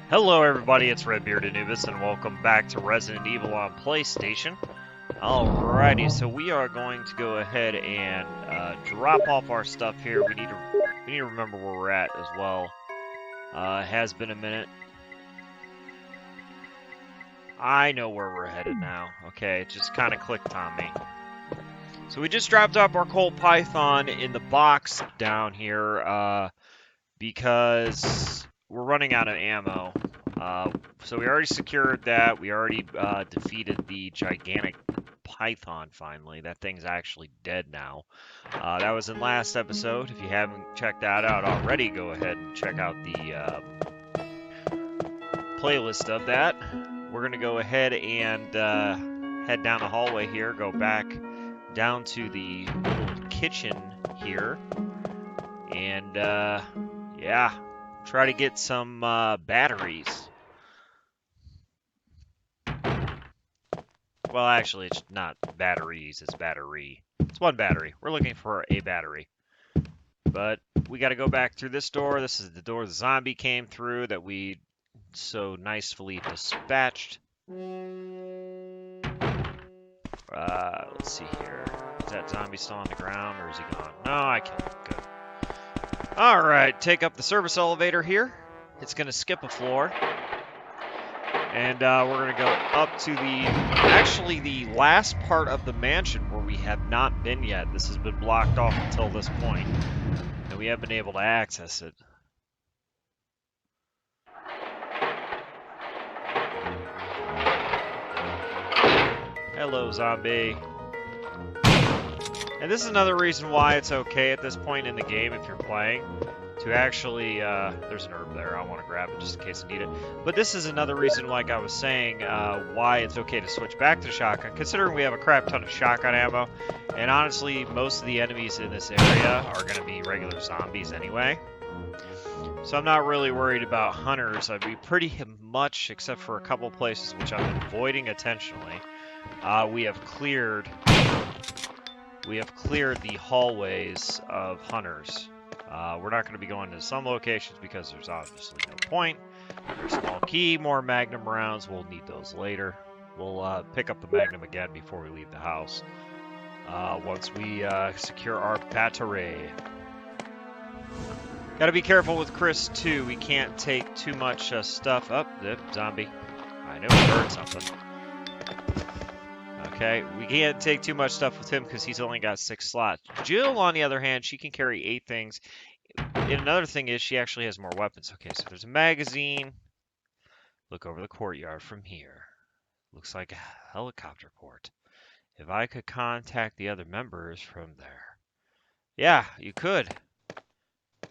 Hello everybody, it's Redbeard Anubis and welcome back to Resident Evil on PlayStation. Alrighty, so we are going to go ahead and drop off our stuff here. We need to remember where we're at as well. It has been a minute. I know where we're headed now. Okay, it just kind of clicked on me. So we just dropped off our Colt Python in the box down here because we're running out of ammo. So we already secured that. We already defeated the gigantic python finally. That thing's actually dead now. That was in last episode. If you haven't checked that out already, go ahead and check out the playlist of that. We're going to go ahead and head down the hallway here, go back down to the little kitchen here, and yeah, try to get some batteries. Well, actually, it's not batteries, it's battery. It's one battery. We're looking for a battery. But we got to go back through this door. This is the door the zombie came through that we so nicely dispatched. Let's see here. Is that zombie still on the ground, or is he gone? No, I killed him. Good. Alright, take up the service elevator here. It's going to skip a floor. And we're going to go up to actually the last part of the mansion where we have not been yet. This has been blocked off until this point, and we have been able to access it. Hello, zombie. And this is another reason why it's okay at this point in the game if you're playing to actually, there's an herb there, I want to grab it just in case I need it. But this is another reason, like I was saying, why it's okay to switch back to shotgun, considering we have a crap ton of shotgun ammo. And honestly, most of the enemies in this area are going to be regular zombies anyway. So I'm not really worried about hunters. I'd be pretty much, except for a couple places which I've been avoiding intentionally, we have cleared the hallways of hunters. We're not going to be going to some locations because there's obviously no point. There's small key, more magnum rounds. We'll need those later. We'll pick up the magnum again before we leave the house. Once we secure our battery. Got to be careful with Chris too. We can't take too much stuff up. Zombie. I knew I heard something. Okay, we can't take too much stuff with him because he's only got 6 slots. Jill, on the other hand, she can carry 8 things. And another thing is she actually has more weapons. Okay, so there's a magazine. Look over the courtyard from here. Looks like a helicopter port. If I could contact the other members from there. Yeah, you could.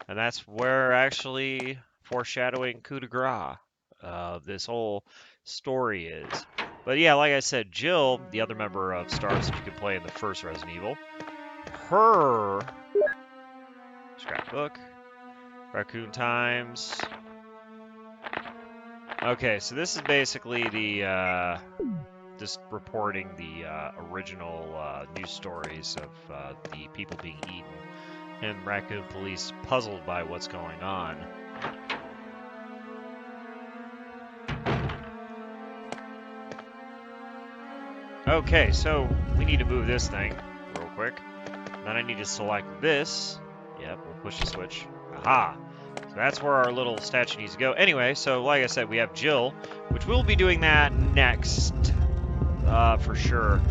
And that's where actually foreshadowing coup de grace of this whole story is. But yeah, like I said, Jill, the other member of Stars that you could play in the first Resident Evil, her scrapbook, Raccoon Times. Okay, so this is basically the just reporting the original news stories of the people being eaten, and Raccoon Police puzzled by what's going on. Okay, so we need to move this thing real quick. Then I need to select this. Yep, we'll push the switch. Aha! So that's where our little statue needs to go. Anyway, so like I said, we have Jill, which we'll be doing that next, for sure.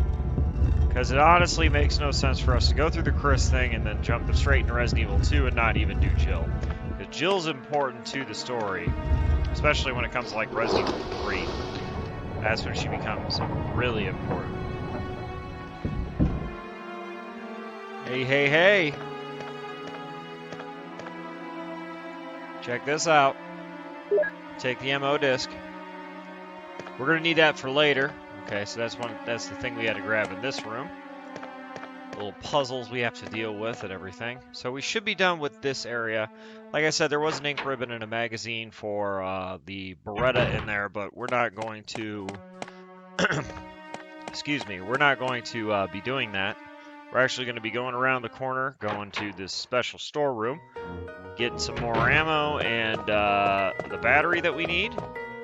Because it honestly makes no sense for us to go through the Chris thing and then jump straight into Resident Evil 2 and not even do Jill. Because Jill's important to the story, especially when it comes to like Resident Evil 3. That's when she becomes really important. Hey, hey, hey! Check this out. Take the MO disc. We're gonna need that for later. Okay, so that's the thing we had to grab in this room. Little puzzles we have to deal with and everything. So we should be done with this area. Like I said, there was an ink ribbon and a magazine for the Beretta in there, but we're not going to... excuse me, we're not going to be doing that. We're actually going to be going around the corner, going to this special storeroom, get some more ammo and the battery that we need.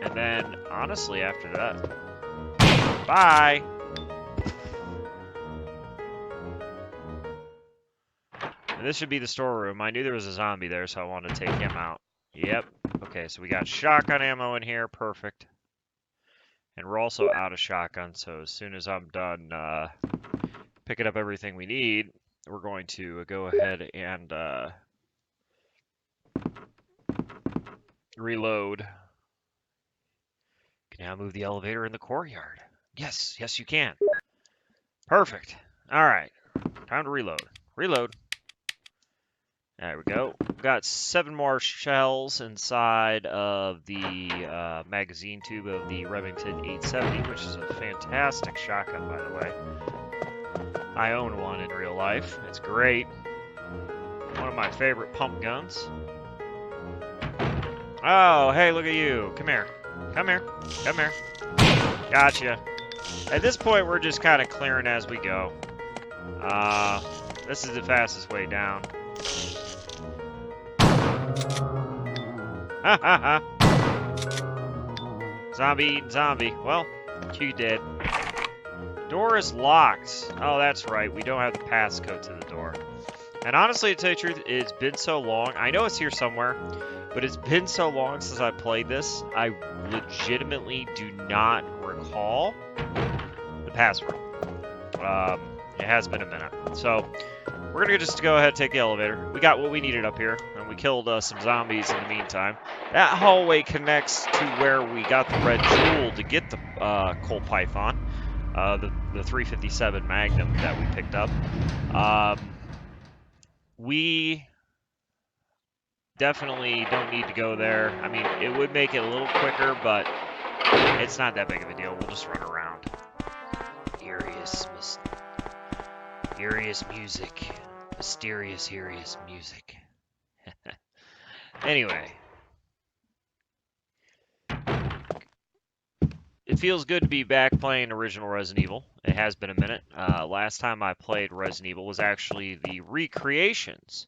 And then, honestly, after that, bye! And this should be the storeroom. I knew there was a zombie there, so I wanted to take him out. Yep. Okay, so we got shotgun ammo in here. Perfect. And we're also out of shotgun, so as soon as I'm done picking up everything we need, we're going to go ahead and reload. Can now move the elevator in the courtyard. Yes, yes you can. Perfect. All right, time to reload. Reload. There we go. Got 7 more shells inside of the magazine tube of the Remington 870, which is a fantastic shotgun, by the way. I own one in real life. It's great. One of my favorite pump guns. Oh, hey, look at you. Come here. Come here. Come here. Gotcha. At this point, we're just kind of clearing as we go. This is the fastest way down. Ha ha ha. Zombie eating zombie. Well, you dead. Door is locked. Oh, that's right. We don't have the passcode to the door. And honestly, to tell you the truth, it's been so long. I know it's here somewhere, but it's been so long since I played this. I legitimately do not recall the password. It has been a minute. So we're going to just go ahead and take the elevator. We got what we needed up here, and we killed some zombies in the meantime. That hallway connects to where we got the red jewel to get the Colt Python, the 357 Magnum that we picked up. We definitely don't need to go there. I mean, it would make it a little quicker, but it's not that big of a deal. We'll just run around. Eerie music. Mysterious, eerie music. Anyway. It feels good to be back playing original Resident Evil. It has been a minute. Last time I played Resident Evil was actually the recreations,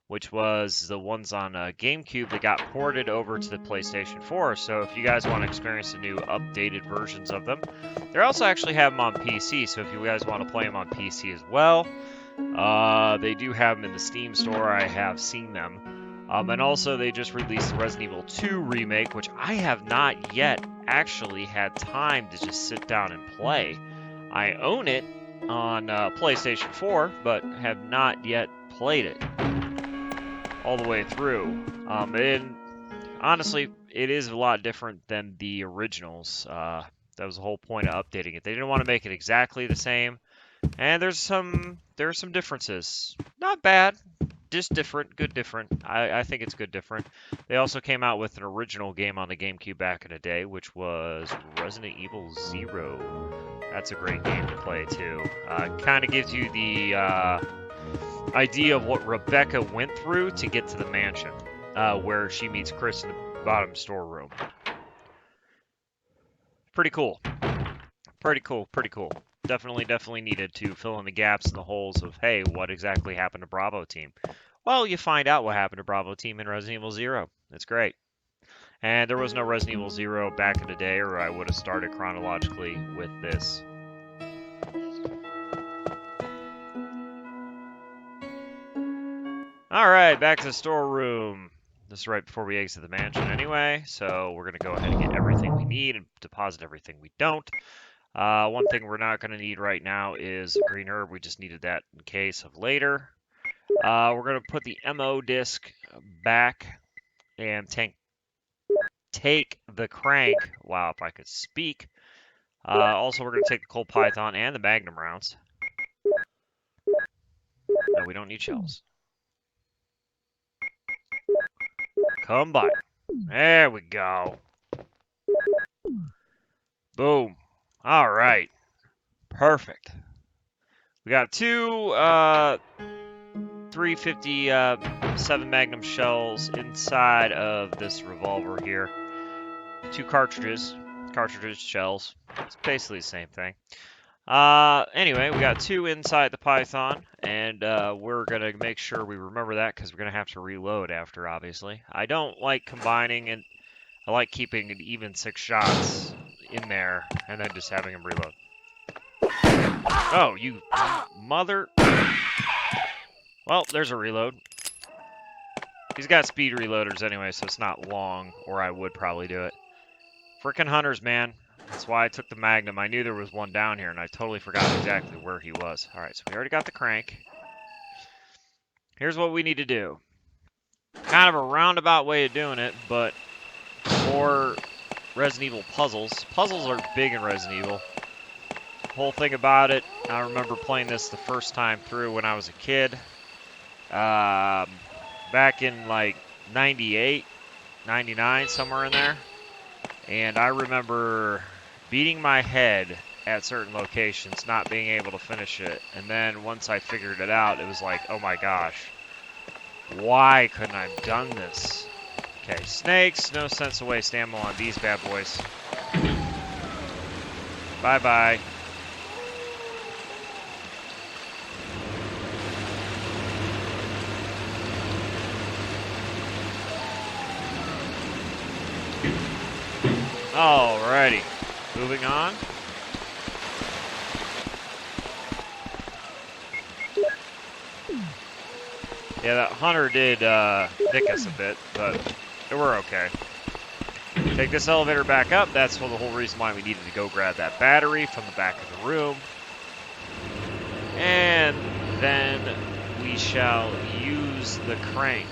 which was the ones on GameCube that got ported over to the PlayStation 4. So if you guys want to experience the new updated versions of them, they also actually have them on PC. So if you guys want to play them on PC as well, they do have them in the Steam store. I have seen them. And also they just released the Resident Evil 2 remake, which I have not yet actually had time to just sit down and play. I own it on PlayStation 4, but have not yet played it all the way through. And honestly, it is a lot different than the originals. That was the whole point of updating it. They didn't want to make it exactly the same, and there are some differences. Not bad, just different. Good different. I think it's good different. They also came out with an original game on the GameCube back in the day, which was Resident Evil 0. That's a great game to play too. Kind of gives you the idea of what Rebecca went through to get to the mansion, where she meets Chris in the bottom storeroom. Pretty cool. Pretty cool. Pretty cool. Definitely needed to fill in the gaps and the holes of, hey, what exactly happened to Bravo Team? Well, you find out what happened to Bravo Team in Resident Evil 0. It's great. And there was no Resident Evil 0 back in the day, or I would have started chronologically with this. Alright, back to the storeroom. This is right before we exit the mansion anyway, so we're going to go ahead and get everything we need and deposit everything we don't. One thing we're not going to need right now is green herb. We just needed that in case of later. We're going to put the MO disc back and take the crank. Wow, if I could speak. Also, we're going to take the Colt Python and the Magnum rounds. No, we don't need shells. Come by. There we go. Boom. All right. Perfect. We got two 357 Magnum shells inside of this revolver here. 2 cartridges, shells. It's basically the same thing. Anyway, we got 2 inside the Python, and we're gonna make sure we remember that because we're gonna have to reload after, obviously. I don't like combining, and I like keeping an even 6 shots in there, and then just having them reload. Oh, you mother... Well, there's a reload. He's got speed reloaders anyway, so it's not long, or I would probably do it. Frickin' hunters, man. That's why I took the Magnum. I knew there was one down here, and I totally forgot exactly where he was. All right, so we already got the crank. Here's what we need to do. Kind of a roundabout way of doing it, but more Resident Evil puzzles. Puzzles are big in Resident Evil. The whole thing about it, I remember playing this the first time through when I was a kid. Back in like 98, 99, somewhere in there. And I remember beating my head at certain locations, not being able to finish it. And then once I figured it out, it was like, oh my gosh, why couldn't I have done this? Okay, snakes, no sense to waste ammo on these bad boys. Bye-bye. Alrighty, moving on. Yeah, that hunter did nick us a bit, but we're okay. Take this elevator back up. That's the whole reason why we needed to go grab that battery from the back of the room. And then we shall use the crank,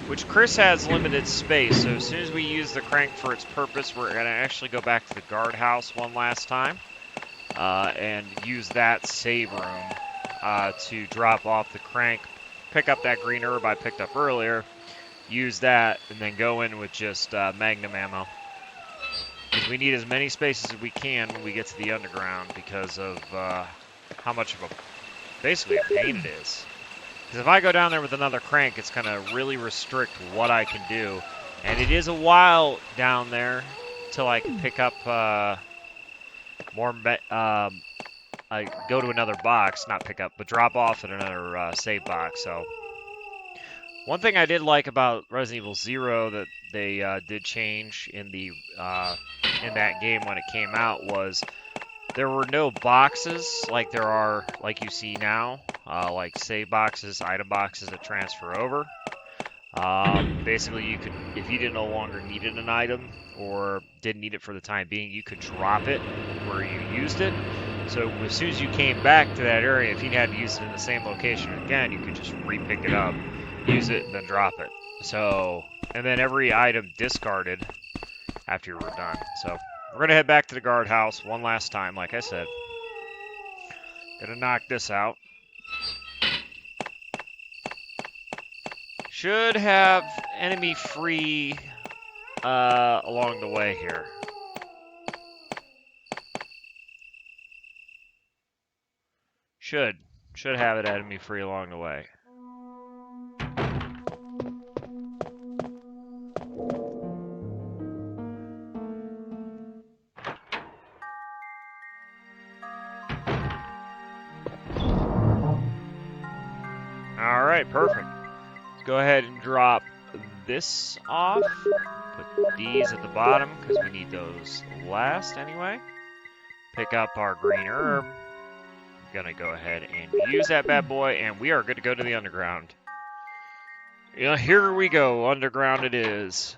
which Chris has limited space, so as soon as we use the crank for its purpose, we're going to actually go back to the guardhouse one last time and use that save room to drop off the crank, pick up that green herb I picked up earlier, use that, and then go in with just Magnum ammo. Because we need as many spaces as we can when we get to the underground because of how much of basically a pain it is. Because if I go down there with another crank, it's going to really restrict what I can do. And it is a while down there till I can pick up more... I go to another box, not pick up, but drop off at another save box. So one thing I did like about Resident Evil 0 that they did change in the in that game when it came out was there were no boxes like there are, like you see now, like save boxes, item boxes that transfer over. Basically, you could, if you no longer needed an item or didn't need it for the time being, you could drop it where you used it. So as soon as you came back to that area, if you had to use it in the same location again, you could just re-pick it up, use it, and then drop it. So, and then every item discarded after you were done. So we're going to head back to the guardhouse one last time, like I said. Gonna knock this out. Should have enemy free along the way here. Should have it enemy free along the way. Alright, perfect. Let's go ahead and drop this off. Put these at the bottom because we need those last anyway. Pick up our green herb. I'm gonna go ahead and use that bad boy, and we are good to go to the underground. Yeah, here we go. Underground it is.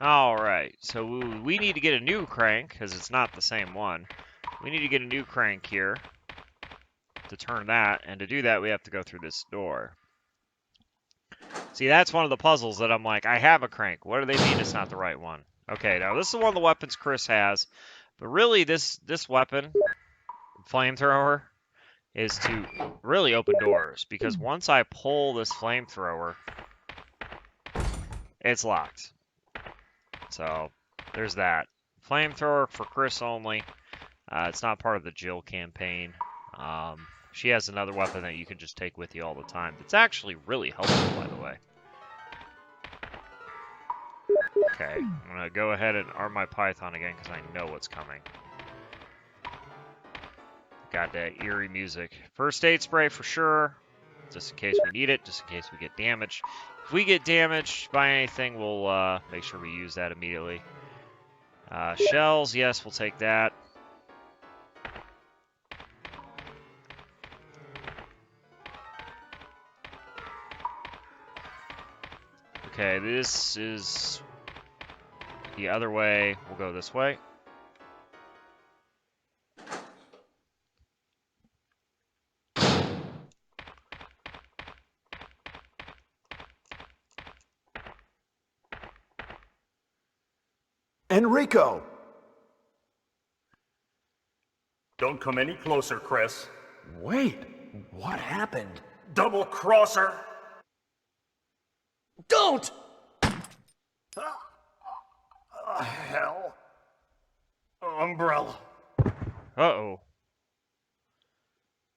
All right, so we need to get a new crank because it's not the same one. We need to get a new crank here to turn that, and to do that, we have to go through this door. See, that's one of the puzzles that I'm like, I have a crank. What do they mean it's not the right one? Okay, now this is one of the weapons Chris has, but really this weapon, flamethrower, is to really open doors, because once I pull this flamethrower, it's locked. So there's that. Flamethrower for Chris only. It's not part of the Jill campaign. She has another weapon that you can just take with you all the time. It's actually really helpful, by the way. Okay, I'm going to go ahead and arm my Python again because I know what's coming. Got that eerie music. First aid spray for sure, just in case we need it, just in case we get damaged. If we get damaged by anything, we'll make sure we use that immediately. Shells, yes, we'll take that. Okay, this is the other way. We'll go this way. Enrico! Don't come any closer, Chris. Wait, what happened? Double crosser! Don't! Hell. Umbrella. Uh-oh.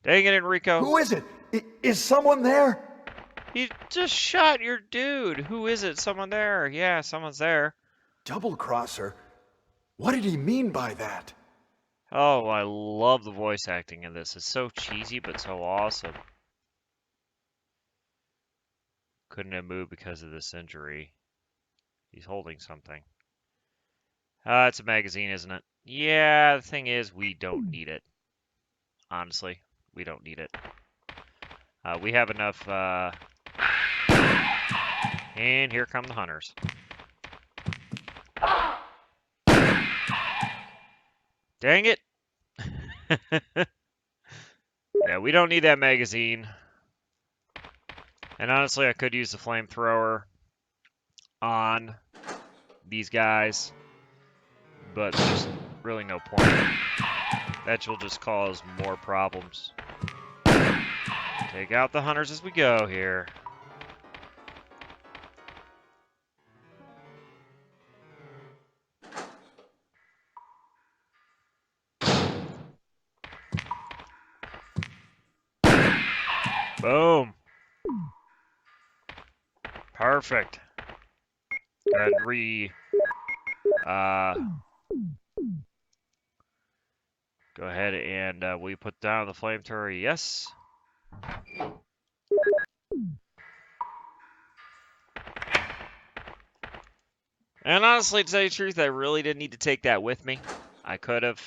Dang it, Enrico. Who is it? Is someone there? You just shot your dude. Who is it? Someone there. Yeah, someone's there. Double crosser? What did he mean by that? Oh, I love the voice acting in this. It's so cheesy, but so awesome. Couldn't have moved because of this injury. He's holding something. It's a magazine, isn't it? Yeah, the thing is, we don't need it. Honestly, we don't need it. We have enough, and here come the hunters. Dang it! Yeah, we don't need that magazine. And honestly, I could use the flamethrower on these guys, but there's really no point. That will just cause more problems. Take out the hunters as we go here. Boom. Perfect. Go ahead and go ahead and we put down the flamethrower, yes. And honestly, to tell you the truth, I really didn't need to take that with me. I could have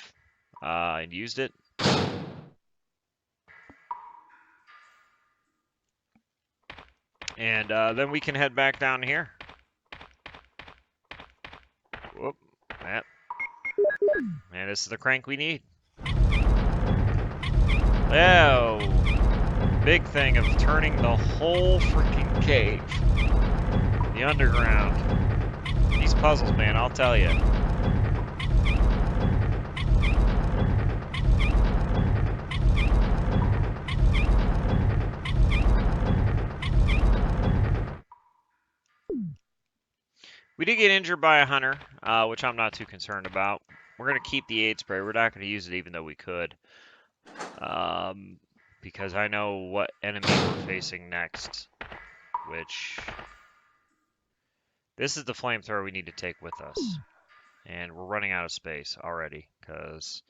and used it. And then we can head back down here. Whoop, that. Man, this is the crank we need. Oh, big thing of turning the whole freaking cave. The underground. These puzzles, man, I'll tell you. We did get injured by a hunter, which I'm not too concerned about. We're going to keep the aid spray. We're not going to use it even though we could. Because I know what enemy we're facing next. Which... This is the flamethrower we need to take with us. And we're running out of space already. Because,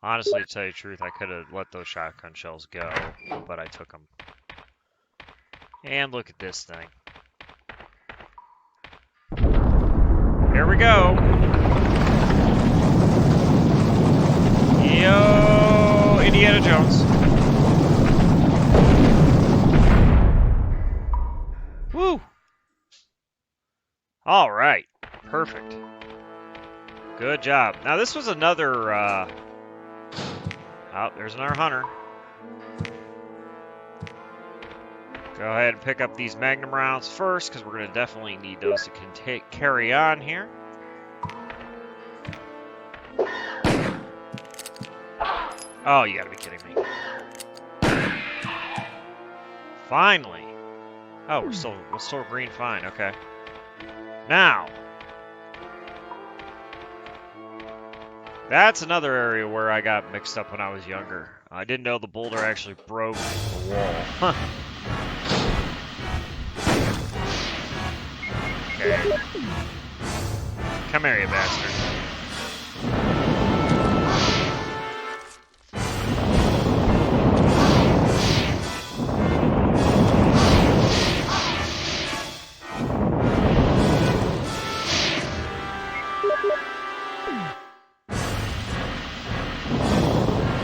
honestly, to tell you the truth, I could have let those shotgun shells go. But I took them. And look at this thing. Here we go. Yo, Indiana Jones. Woo. All right. Perfect. Good job. Now this was another, oh, there's another hunter. Go ahead and pick up these Magnum rounds first, because we're going to definitely need those to carry on here. Oh, you gotta be kidding me. Finally. Oh, we're still green fine, okay. Now. That's another area where I got mixed up when I was younger. I didn't know the boulder actually broke the wall. Okay. Come here, you bastard.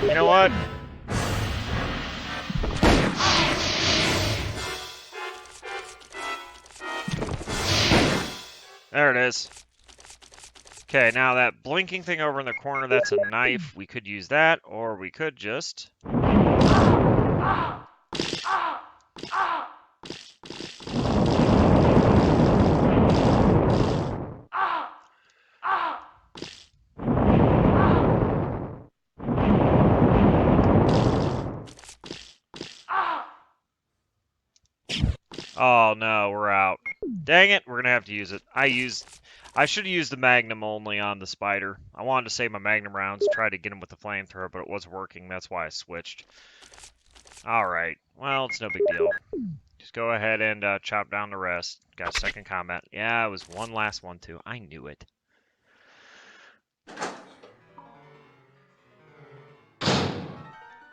You know what? There it is. Okay, now that blinking thing over in the corner, that's a knife. We could use that, or we could just... Oh no, we're out. Dang it, we're gonna have to use it. I should have used the Magnum only on the spider. I wanted to save my Magnum rounds, try to get him with the flamethrower, but it wasn't working. That's why I switched. Alright, well, it's no big deal. Just go ahead and chop down the rest. Got second combat. Yeah, it was one last one too. I knew it.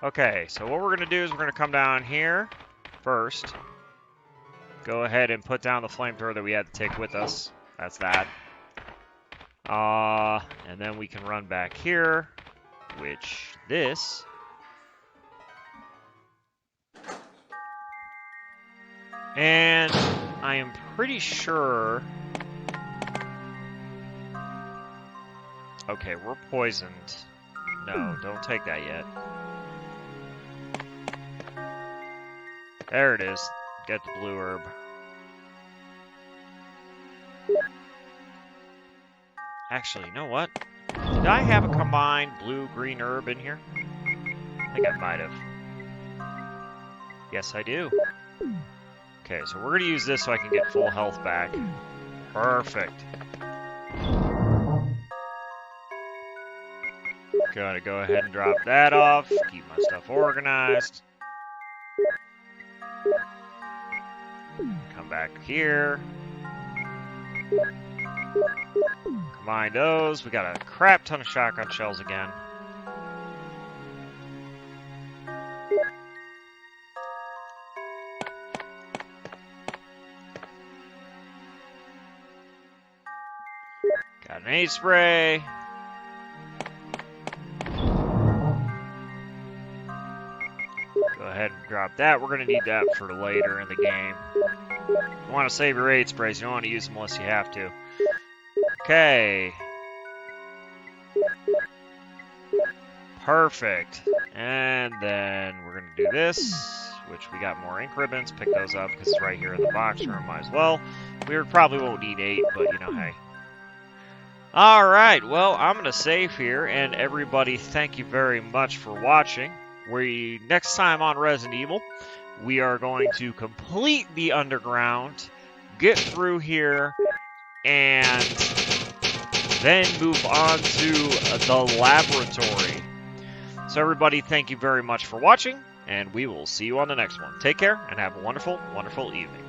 Okay, so what we're gonna do is we're gonna come down here first. Go ahead and put down the flamethrower that we had to take with us. That's that. And then we can run back here, which this. And I am pretty sure. Okay, we're poisoned. No, don't take that yet. There it is. Get the blue herb. Actually, you know what? Did I have a combined blue-green herb in here? I think I might have. Yes, I do. Okay, so we're going to use this so I can get full health back. Perfect. Gotta go ahead and drop that off. Keep my stuff organized. Come back here. Combine those. We got a crap ton of shotgun shells again. Got an aid spray. Go ahead and drop that. We're going to need that for later in the game. You want to save your aid sprays. You don't want to use them unless you have to. Okay. Perfect. And then we're going to do this, which we got more ink ribbons. Pick those up because it's right here in the box room. Might as well. We probably won't need 8, but you know, hey. Alright, well, I'm going to save here. And everybody, thank you very much for watching. Next time on Resident Evil, we are going to complete the underground, get through here, and then move on to the laboratory. So everybody, thank you very much for watching, and we will see you on the next one. Take care, and have a wonderful, wonderful evening.